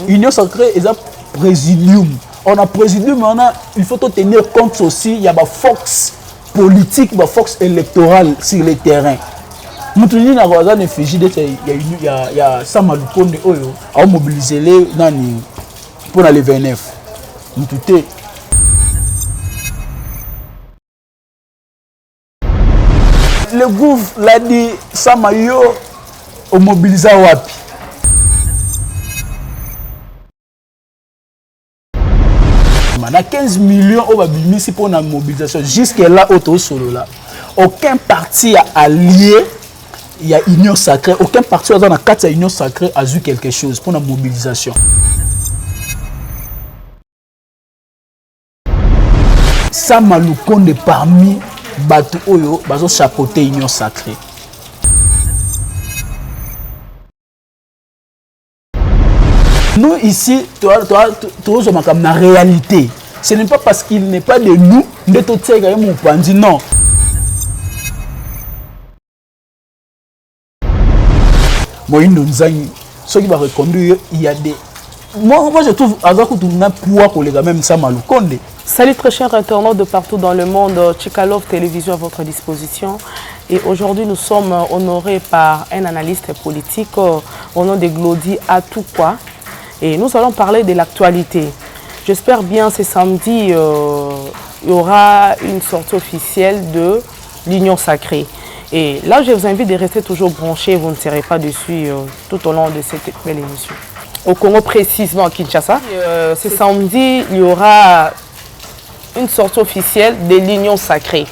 Union sacrée est un présidium. On a présidium, il faut tenir compte aussi, il y a des forces politiques, des forces électorales sur le terrain. Nous tenons à voir il y a Sama Lukonde à mobiliser les pour les 29. Nous tout le gouvernement l'a dit Sama yo au mobiliser wapi. On a 15 millions pour la mobilisation. Jusque-là, aucun parti a allié, il y a Union Sacrée, aucun parti dans la carte de Union Sacrée a eu quelque chose pour la mobilisation. Ça m'a le compte parmi Batu Oyo, bazo chapeauté Union Sacrée. Nous ici, tu as la réalité. Ce n'est pas parce qu'il n'est pas de nous, de tout ça, non. Ceux qui vont reconduire, il y a des. Moi je trouve que tu as pouvoir pour les gars, même ça Maloukonde. Salut très chers internautes de partout dans le monde, Chikalov Télévision à votre disposition. Et aujourd'hui, nous sommes honorés par un analyste politique au nom de Glody Atukwa. Et nous allons parler de l'actualité. J'espère bien ce samedi, il y aura une sortie officielle de l'Union Sacrée. Et là, je vous invite de rester toujours branchés, vous ne serez pas dessus tout au long de cette belle émission. Au Congo, précisément à Kinshasa, ce samedi, il y aura une sortie officielle de l'Union Sacrée.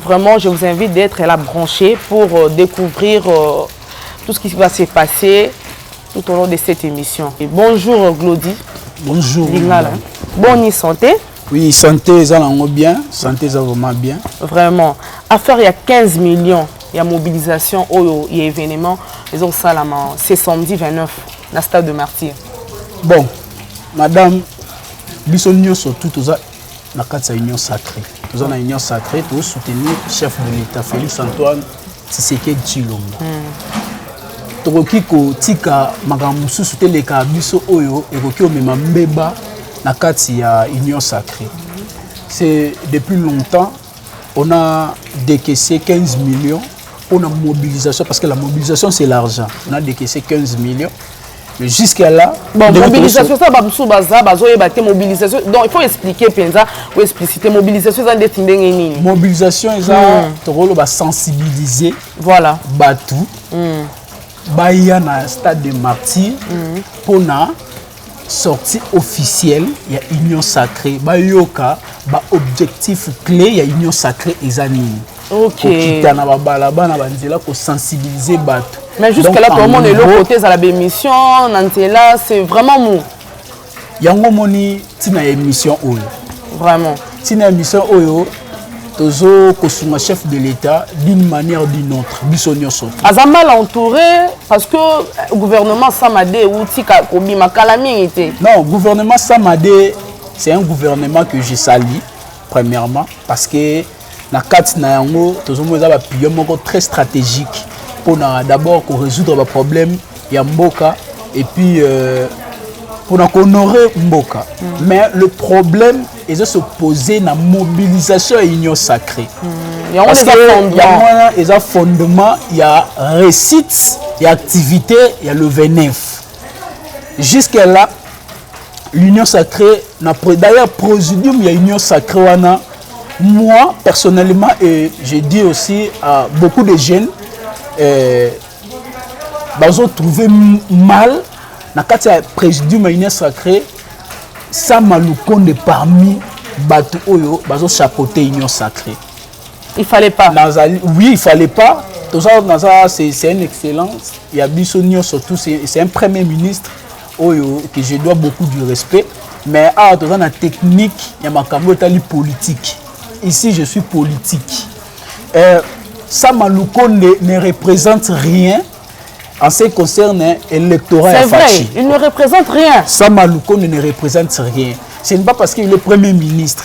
Vraiment, je vous invite d'être là branchés pour découvrir tout ce qui va se passer tout au long de cette émission. Et bonjour Glody. Bonjour. Bonne santé. Oui, santé, ça va bien. Santé, ça va bien. Vraiment. Affaire, il y a 15 millions. Il y a mobilisation, il y a événement. Ils ont ça là, c'est samedi 29, dans le stade de Martyr. Bon, madame, nous surtout la carte de l'Union Sacrée. Nous avons l'Union Sacrée pour soutenir le chef de l'État, Félix Antoine Tshisekedi Tshilombo. Tokoki ko tika magamusu soutenir les biso oyo et koki omema mbeba na kati ya Union Sacrée. C'est depuis longtemps on a décaissé 15 millions pour la mobilisation parce que la mobilisation c'est l'argent. On a décaissé 15 millions. Mais jusqu'à là, bon, mobilisation ça babsu baza bazoye baté mobilisation. Donc il faut expliquer penza ou expliciter mobilisation ça ndetinde ngeni. Mobilisation ça tokolo ba sensibiliser. Voilà. Batu. Baya na stade de Martyr pour na sortie officielle il y a Union Sacrée bayoka ba objectif clé il y a Union Sacrée ezanini. OK. Kita na balaba na banzela ko sensibiliser batu. Mais jusqu'à là tout le monde est l'autre côté à la émission nantela c'est vraiment mou. Yango moni tina émission oyo. Vraiment. Tina émission oyo tozo kosuma chef de l'État d'une manière ou d'une autre. Bisonio soto. Azama l'entouré parce que le gouvernement Samadé ou tika kobima calamité. Non, gouvernement Samadé c'est un gouvernement que je salue premièrement parce que na carte na yango tozo moza ba pilier moko très stratégique pour d'abord résoudre le problème ya mboka et puis pour honorer mboka. Mais le problème est de se poser dans la mobilisation à l'Union Sacrée. Parce qu'il y a un fondement, il y a récite, il y a activité, il y a le 29. Jusqu'à là, l'Union Sacrée, d'ailleurs, présidium, il y a l'Union Sacrée. Moi, personnellement, et je dis aussi à beaucoup de jeunes, ils ont trouvé mal. Dans le présidium de l'Union Sacrée, ça m'a le compte parmi Batu Oyo, ils ont chapeauté l'Union Sacrée. Il ne fallait pas. Oui, il ne fallait pas. C'est une excellence. Il y a Bissonio surtout, c'est un premier ministre Oyo, que je dois beaucoup du respect. Mais dans la technique, il y a ma caméra politique. Ici, je suis politique. Ça m'a le compte ne représente rien. En ce qui concerne l'électorat, c'est vrai, il ne représente rien. Samalouko ne représente rien. Ce n'est pas parce qu'il est le Premier ministre.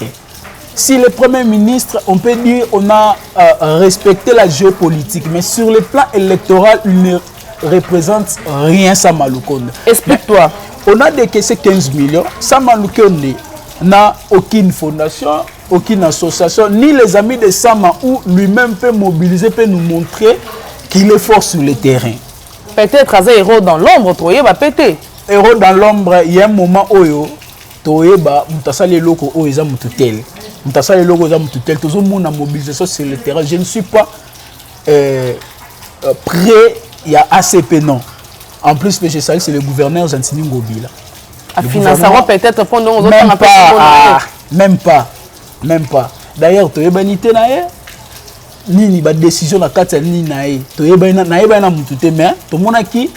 Si le Premier ministre, on peut dire on a respecté la géopolitique, mais sur le plan électoral, il ne représente rien Samalouko. Explique-toi. on a décaissé 15 millions. Sama Lukonde n'a aucune fondation, aucune association, ni les amis de Sama où lui-même peut mobiliser, peut nous montrer qu'il est fort sur le terrain. Peut-être un héros dans l'ombre, Toye va péter. Héros dans l'ombre, il y a un moment où Toye va les locaux où ils ont tout les locaux ont tout tel. Tout le monde a mobilisation sur le terrain. Je ne suis pas prêt. Il y a ACP non. En plus, je sais c'est le gouverneur Jantini Ngobila. Financièrement peut-être pendant même pas. D'ailleurs, tu es banité naé. Ni ba décision na kati ni naé. Tu es naé na mutute mais tout monde qui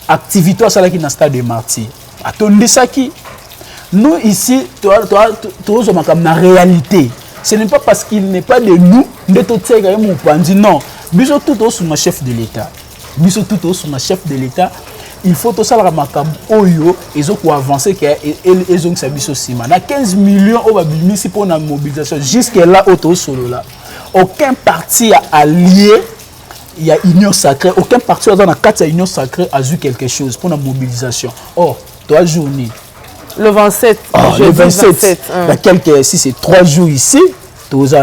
activité à ça qui na stade de martyr. Attendez ça qui nous ici tu sommes na réalité. Ce n'est pas parce qu'il n'est pas de nous de tout ça mon pandi non. Biso tout sur ma chef de l'État. Biso tout sur ma chef de l'État. Il faut tout ça la makam oyo ils ont avancer que ils ont ça biso sima na 15 millions au babimisi pour la mobilisation jusque là auto solo là aucun parti a allié il y a union sacrée aucun parti dans la carte union sacrée a eu quelque chose pour la mobilisation. Or 3 jours le 27 le 27 il y a quelques si c'est 3 jours ici tous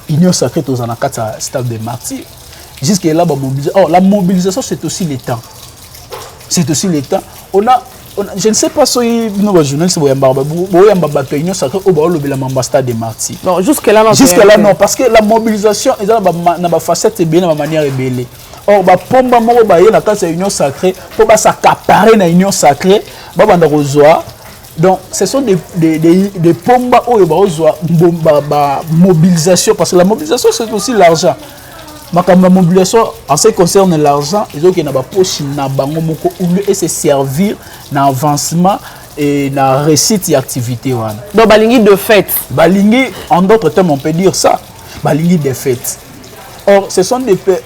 union sacrée tous en la carte stade de martyrs jusque là la mobilisation c'est aussi le temps. C'est aussi le temps. Je ne sais pas si nos journalistes ont une sacrée au l'ambassade des martyrs. Non, jusque-là, non, parce que la mobilisation est dans la facette bien, de manière rebelle. Or, pomba moko ba na kati ya union sacrée, pour s'accaparer na union sacrée, banda rozoa. Donc, ce sont des pomba ba mobilisation, parce que la mobilisation c'est aussi l'argent. La mobilisation, en ce qui concerne l'argent, ils ont une poche et se servir dans l'avancement et dans la réussite de l'activité. Donc, balingi de fête. Balingi, en d'autres termes, on peut dire ça. Balingi de fête. Or,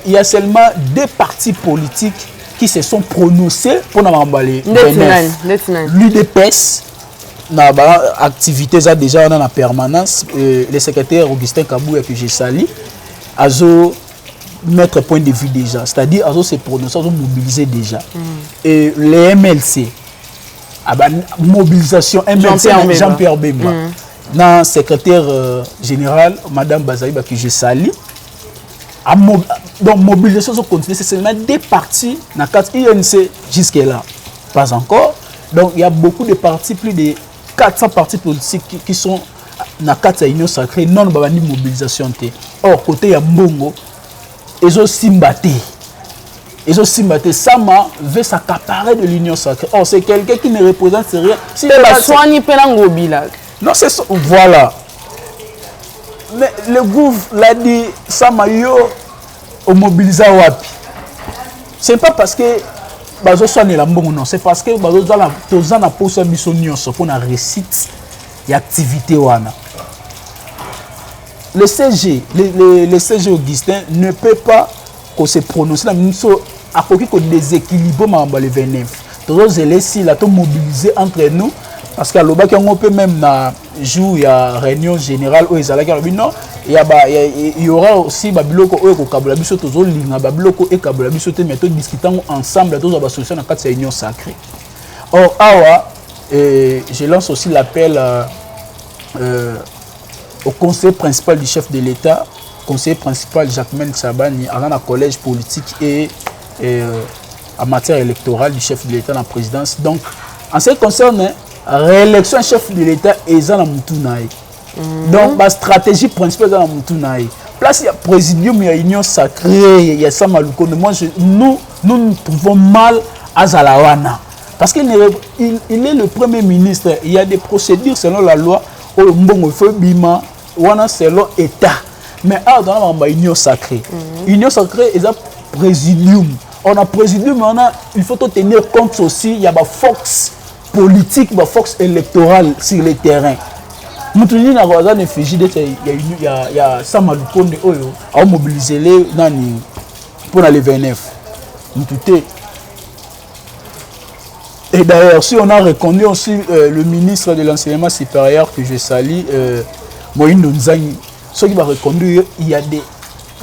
il y a seulement 2 partis politiques qui se sont prononcés pour nous emballer. L'UDPS, l'activité déjà dans la permanence, le secrétaire Augustin Kabouya que j'ai sali, mettre point de vue déjà, c'est-à-dire qu'ils se prononcer, ils ont mobilisé déjà. Et les MLC, mobilisation, MLC, Jean-Pierre Bemba, dans secrétaire général, Madame Bazaïba, que je salue. Donc, mobilisation continue, c'est seulement 2 partis, dans 4 INC jusque-là. Pas encore. Donc, il y a beaucoup de partis, plus de 400 partis politiques qui sont dans 4 unions sacrées, non, il y a une mobilisation. Or, côté il y a Mbongo, ils ont simbaté. Sama veut s'accaparer de l'union sacrée. Or, c'est quelqu'un qui ne représente rien. Si non, c'est ça. Voilà. Mais le gouvernement l'a dit, Sama yo au mobilisé wapi. Ce n'est pas parce que bazo soigner la mbongo non, c'est parce que bazo dans la tozana posa biso nyonso pour na réussite et activité wana. Le CG, le CG Augustin ne peut pas se prononcer dans le à quoi que déséquilibre le 29. Toujours ici là, tout mobiliser entre nous parce qu'à l'obak on peut même na jour il y a réunion générale où ils allaient non il y aura aussi babiloko au kabula biso toujours linga babiloko et kabula biso te mais tout discutant ensemble tous ba solution dans quatre réunions sacrées. Or awa je lance aussi l'appel au conseil principal du chef de l'État, conseiller principal Jacquemaine Sabani, à la collège politique et en matière électorale du chef de l'État dans la présidence. Donc, en ce qui concerne la réélection chef de l'État, et dans la Moutunaï. Donc, la stratégie principale dans la Moutunaï. Place, il y a présidium, il y a union sacrée, il y a Samaluko. Nous nous trouvons mal à Zalawana. Parce qu'il est le premier ministre. Il y a des procédures selon la loi. Bima, selon l'État. Mais dans la union sacrée. Union sacrée, il y a présidium. On a présidium, il faut tenir compte aussi, il y a des forces politiques, des forces électorales sur le terrain. Nous il y a Samaluko à mobiliser les pour les 29. Et d'ailleurs, si on a reconnu aussi le ministre de l'enseignement supérieur que je salue, Moïne Nzangi, ceux qui va reconduire, il y a des...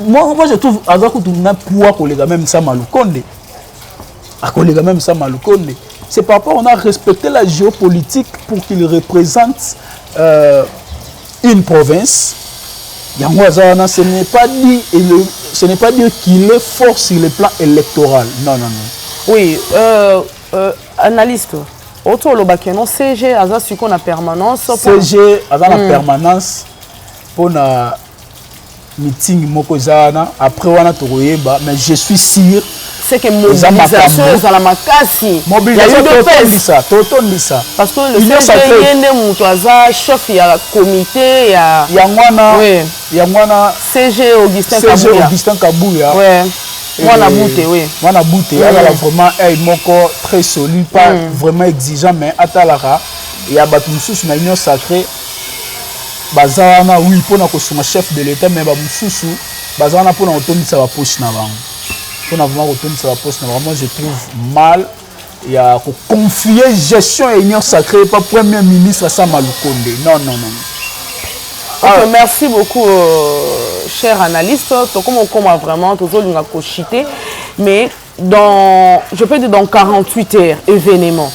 Moi je trouve que tout le monde pour les même Samalukonde. À les même Samalukonde. c'est par rapport on a respecté la géopolitique pour qu'il représente une province. Ce n'est pas dire qu'il est fort sur le plan électoral. Non, non, non. Oui, analyste. Autour le bac, non, CG, Aza, ce qu'on a permanence. CG, Aza, la permanence pour la meeting Mokozana. Après, on a trouvé, mais je suis sûr. C'est que mobilisation est la makasi. Mobilisation, Toto Nissa. Parce que le CG, chef, il y a comité, il y a. Il y a CG Augustin Kabouya. Augustin Kabouya. Oui. Mwana Bouté, oui. Mwana Bouté, il a vraiment un très solide, pas vraiment exigeant, mais Atalara, il y a Batoussous, une union sacrée. Bazana, oui, pour un chef de l'État, mais Batoussous, Bazana pour un autonomie, ça va poche n'avant. Pour vraiment autonomie, ça va poche n'avant. Moi, je trouve mal. Il y a confier gestion et union sacrée, pas premier ministre à Samaloukonde. Non, non, non. Okay, merci beaucoup, cher analyste. Comme on commence vraiment, mais je peux dire dans 48 heures, événement.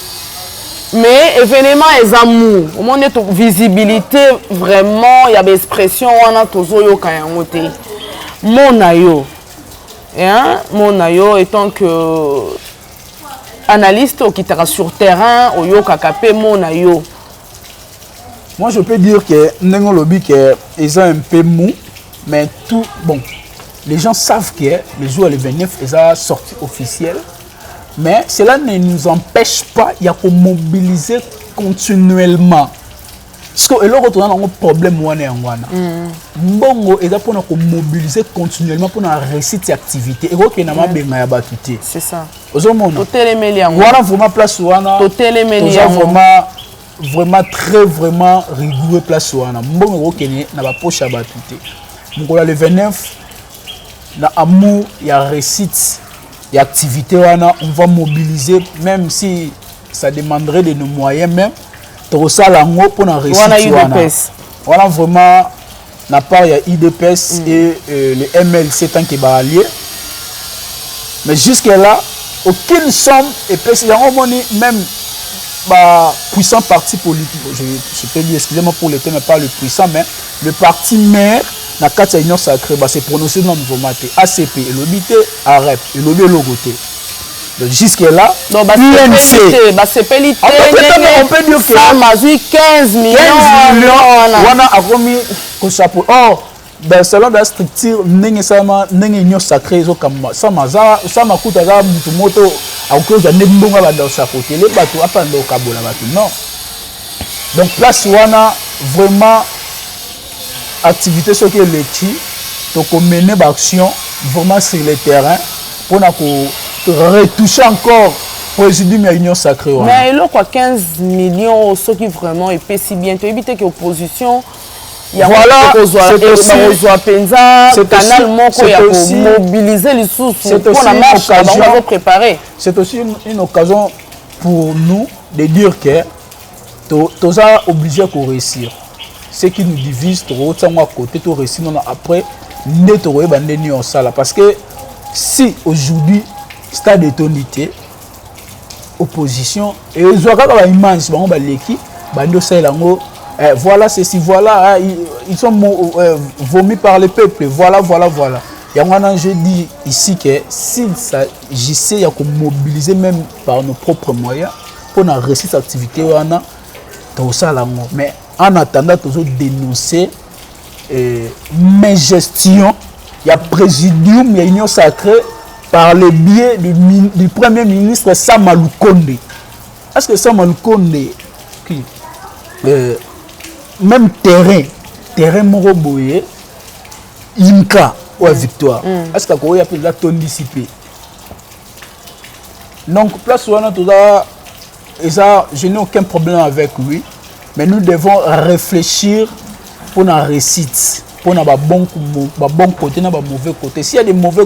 Mais événement est amour. Au moins, il y a visibilité, vraiment, il y a des expressions, on a toujours yo kayangote. Mon ayo. Mon ayo étant que analyste qui sera sur terrain, au yo kakapé mon ayo. Moi, je peux dire que Nengo Lobby est un peu mou, mais tout, bon, les gens savent que le jour le 29 est sorti officiel, mais cela ne nous empêche pas, il y a qu'on mobiliser continuellement. Parce que là, on a un problème, Bongo est pour nous mobiliser continuellement pour nous réussir cette activité. Et qu'on a bien battu. C'est ça. Voilà vraiment place où on a vraiment très vraiment rigoureux place où on a bon okene na ba poche abatute mukola le 29 na amour il y a réussite et activité on va mobiliser même si ça demanderait de nos moyens même pour ça la ngo pour na réussite voilà vraiment na part il y a IDPS et le MLC tant que ba allié mais jusque là aucune somme et puis même puissant parti politique, je peux dire, excusez-moi pour le thème, mais pas le puissant, mais le parti maire, dans la 4 union sacrée, c'est prononcé dans le mouvement ACP, et l'obité AREP, et l'obité logoté. Donc jusque-là, on peut dire que ça m'a 15 millions, on a remis au chapeau. Or, selon la structure, union sacrée, ça m'a coûté moto. Non. Donc place où on a vraiment activité sur le qui donc on mène d'action vraiment sur le terrain pour retoucher encore présidium à l'union sacrée. Mais il y a 15 millions ceux qui vraiment épais si bien tu évites que l'opposition voilà, c'est aussi une occasion pour nous de dire que nous sommes obligés de réussir. Ce qui nous divise, nous sommes à côté, nous réussissons après, nous sommes parce que si aujourd'hui, stade de tonalité, opposition, et ils ont une image, voilà ceci, voilà, ils sont vomis par le peuple, voilà. Et je dis ici que s'il s'agissait de mobiliser même par nos propres moyens pour réussir cette activité, mais en attendant, toujours dénoncer mes gestions, il y a présidium, il y a union sacrée par le biais du premier ministre Samaloukonde. Est-ce que Samaloukonde, même terrain Moroboye, Inca ou victoire. Est-ce que vous avez la tonne dissipée? Donc, place où on a tout ça, et ça, je n'ai aucun problème avec lui, mais nous devons réfléchir pour la réussite, pour un bon côté, un mauvais côté. S'il y a des mauvais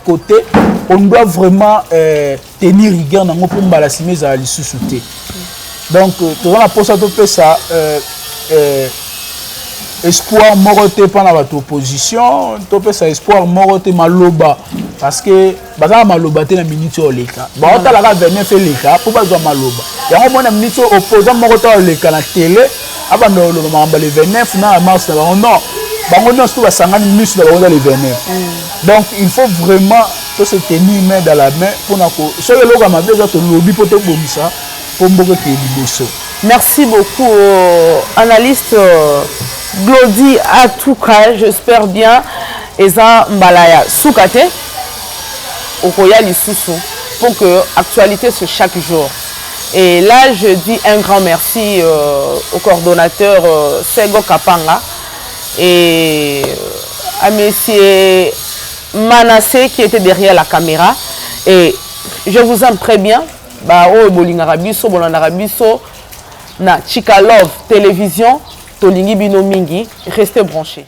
côtés, on doit vraiment tenir rigueur pour balasser à l'issue. Donc, tout le monde a posé ça. espoir moroté pendant votre opposition, topesa espoir moroté maloba parce que baza maloba te na minute oleka. Ba ota la 29 eleka pour bazo maloba. Ya ngomona minute opposant moroté oleka na télé abando lo mamba le 29 na mars na non. Bango non tout basangani minute na le 29. Donc il faut vraiment to se tenir main dans la main pour na ko so le loka mabe za to lobby pour te bomisa pour mboko te liboso. Merci beaucoup, analyste Glody Atouka. J'espère bien. Eza Mbalaya Soukate, Okoya Lisusu, pour que l'actualité soit chaque jour. Et là, je dis un grand merci au coordonnateur Sego Kapanga et à monsieur Manassé qui était derrière la caméra. Et je vous aime très bien. Bah, oh, Bolingarabiso, Bolangarabiso. Na Chika Love Télévision, Tolingi Bino Mingi, restez branchés.